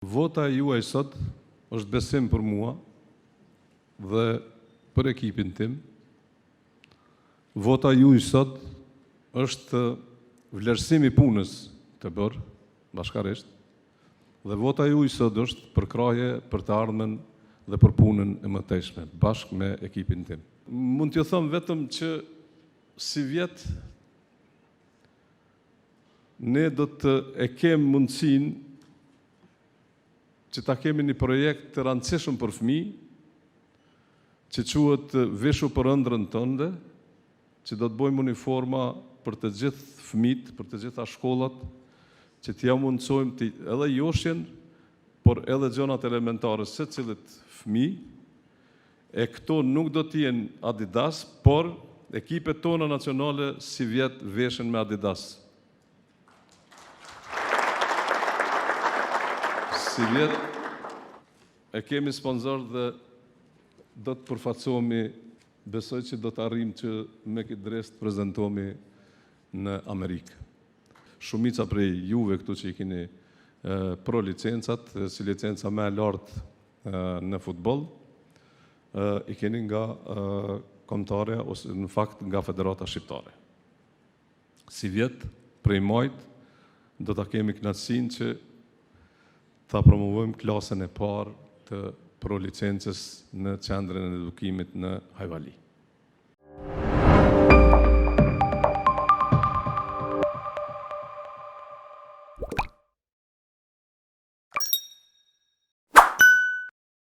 Vota juaj sot është besim për mua dhe për ekipin tim. Vota juaj sot është vlerësimi punës të bërë bashkarisht dhe vota juaj sot është përkraje për të ardhmen dhe për punën e mëtejshme bashkë me ekipin tim. Mund t'ju them vetëm që si vjet ne do të e kem mundësinë që ta kemi një projekt të rëndësishëm për fëmijë, që quhet Vishu për ëndrrën tënde, që do të bëjmë uniforma për të gjithë fëmijët, për të gjitha shkollat, që t'ja mundsojmë edhe joshjen, por edhe gjonat elementare secilit fëmijë. E këto nuk do t'jenë Adidas, por ekipet tona nacionale si vjet veshen me Adidas. Si vjet e kemi sponsor dhe do të përfaqësohemi, besoj që do të arrijmë që me këtë dres të prezantohemi në Amerikë. Shumica prej juve këtu që i keni pro licencat, si licenca më e lartë në futboll, i keni nga kombëtarja ose në fakt nga Federata Shqiptare. Si vjet prej majt do ta kemi kënaqësinë që ta promovojmë klasën e parë të pro licencës në qendrën e edukimit në Hajvali.